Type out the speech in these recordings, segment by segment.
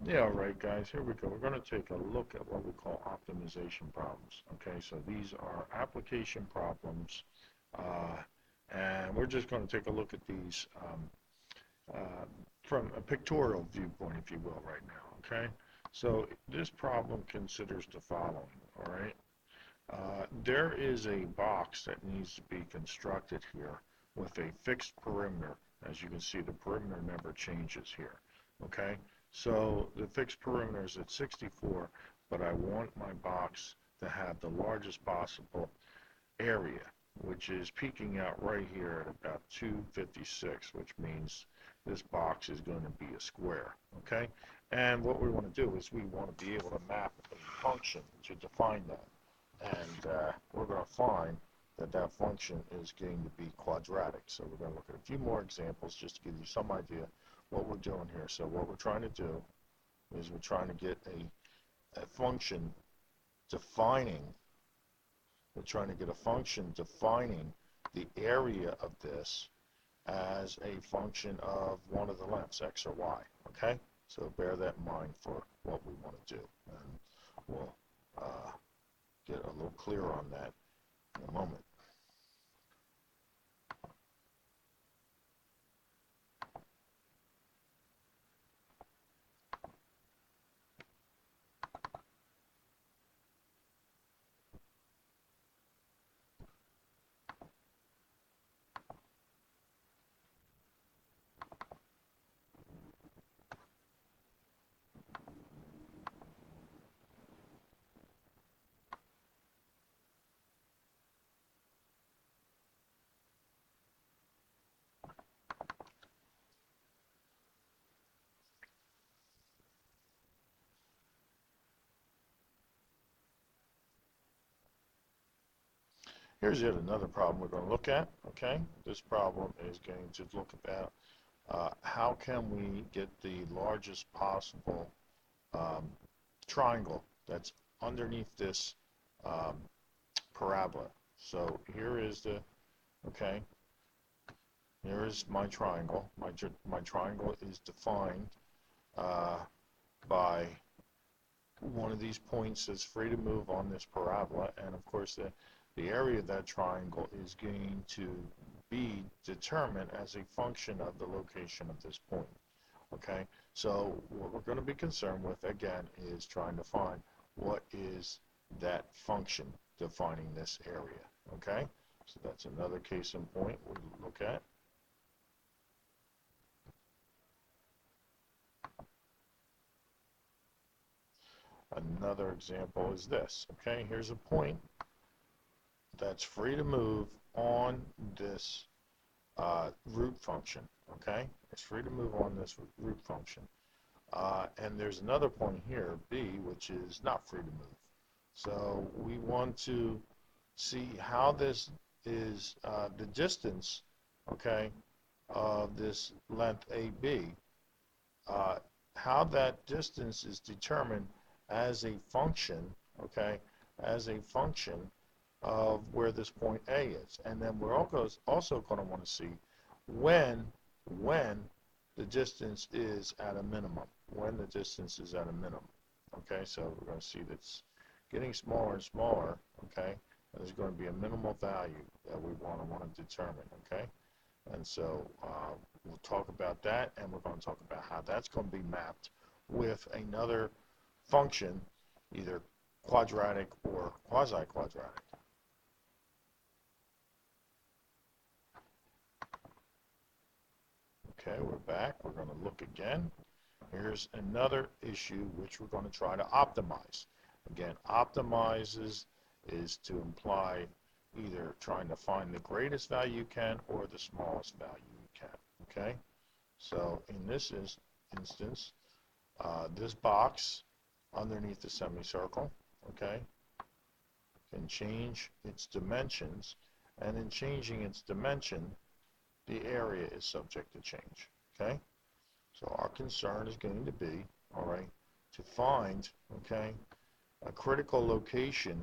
Yeah, all right, guys, here we go. We're going to take a look at what we call optimization problems. Okay, so these are application problems, uh, and we're just going to take a look at these uh, from a pictorial viewpoint, if you will, right now. Okay, so this problem considers the following. All right, there is a box that needs to be constructed here with a fixed perimeter. As you can see, the perimeter never changes here. Okay, so the fixed perimeter is at 64, but I want my box to have the largest possible area, which is peaking out right here at about 256, which means this box is going to be a square. Okay, and what we want to do is we want to be able to map a function to define that, and we're going to find that that function is going to be quadratic. So we're going to look at a few more examples just to give you some idea what we're doing here. So what we're trying to do is we're trying to get a function defining, we're trying to get a function defining the area of this as a function of one of the lengths, x or y, okay? So bear that in mind for what we want to do, and we'll get a little clearer on that in a moment. Here's yet another problem we're going to look at, okay? This problem is going to look about how can we get the largest possible um, triangle that's underneath this um, parabola. So here is the, okay, here is my triangle. My triangle is defined uh, by one of these points that's free to move on this parabola, and of course the area of that triangle is going to be determined as a function of the location of this point. Okay, so what we're going to be concerned with again is trying to find what is that function defining this area. Okay, so that's another case in point we look at. Another example is this. Okay, here's a point that's free to move on this root function. Okay, it's free to move on this root function. And there's another point here, B, which is not free to move. So we want to see how this is the distance, okay, of this length AB, uh, how that distance is determined as a function, okay, as a function of where this point A is. And then we're also going to want to see when the distance is at a minimum, when the distance is at a minimum. Okay, so we're going to see that's getting smaller and smaller, okay, and there's going to be a minimal value that we want to determine, okay? And so we'll talk about that, and we're going to talk about how that's going to be mapped with another function, either quadratic or quasi-quadratic. Okay, we're back. We're going to look again. Here's another issue which we're going to try to optimize. Again, optimizes is to imply either trying to find the greatest value you can or the smallest value you can. Okay, so in this instance, this box underneath the semicircle, okay, can change its dimensions, and in changing its dimension, the area is subject to change. Okay, so our concern is going to be, all right, to find, okay, a critical location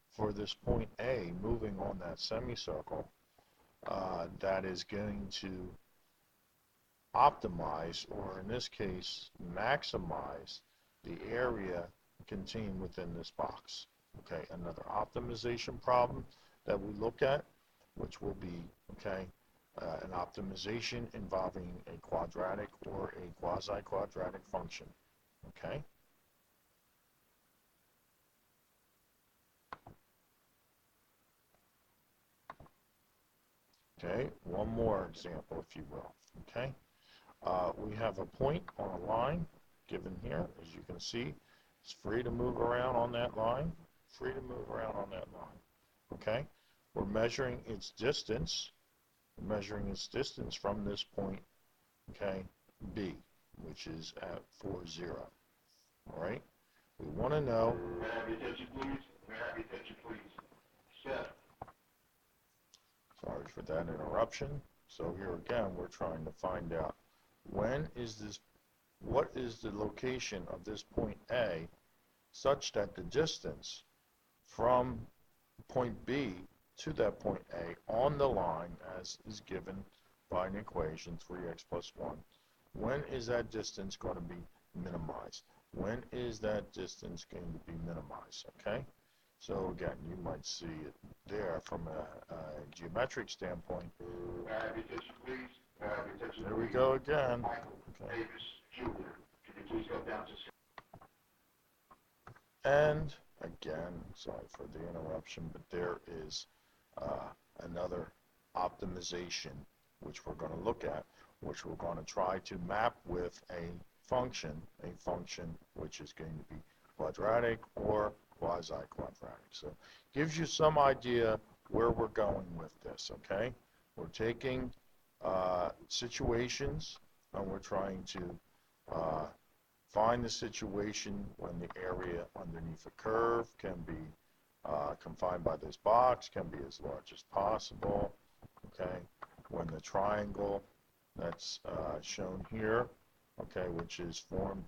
for this point A moving on that semicircle that is going to optimize, or in this case, maximize the area contained within this box. Okay, another optimization problem that we look at, which will be, okay, an optimization involving a quadratic or a quasi-quadratic function. Okay. Okay, one more example, if you will. Okay, we have a point on a line given here. As you can see, it's free to move around on that line. Free to move around on that line. Okay, we're measuring its distance. We're measuring its distance from this point, okay, B, which is at 4, 0. All right, we want to know. May I have your attention, please? May I have your attention, please? Step. Sorry for that interruption. So here again, we're trying to find out when is this, what is the location of this point A such that the distance from point B to that point A on the line, as is given by an equation, 3x plus 1, when is that distance going to be minimized? When is that distance going to be minimized? Okay? So again, you might see it there from a geometric standpoint. May I have your attention, please? May I have your attention, There we please? go again. Michael Okay. Davis Jr. Can you please go down to... And again, sorry for the interruption, but there is another optimization which we're going to look at, which we're going to try to map with a function which is going to be quadratic or quasi-quadratic. So gives you some idea where we're going with this, okay? We're taking situations and we're trying to find the situation when the area underneath a curve can be confined by this box, can be as large as possible, okay? When the triangle that's shown here, okay, which is formed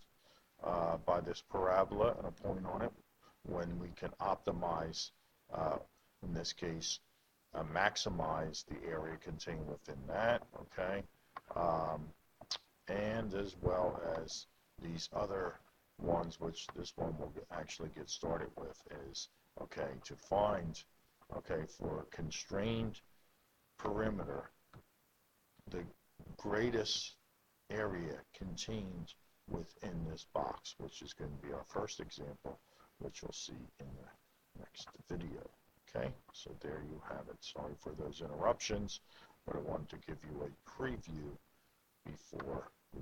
by this parabola and a point on it, when we can optimize, in this case, maximize the area contained within that, okay? And as well as these other ones, which this one will actually get started with, is, okay, to find, okay, for a constrained perimeter, the greatest area contained within this box, which is going to be our first example, which you'll see in the next video. Okay, so there you have it. Sorry for those interruptions, but I wanted to give you a preview before we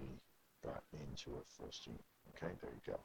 got into it full steam. Okay, there you go.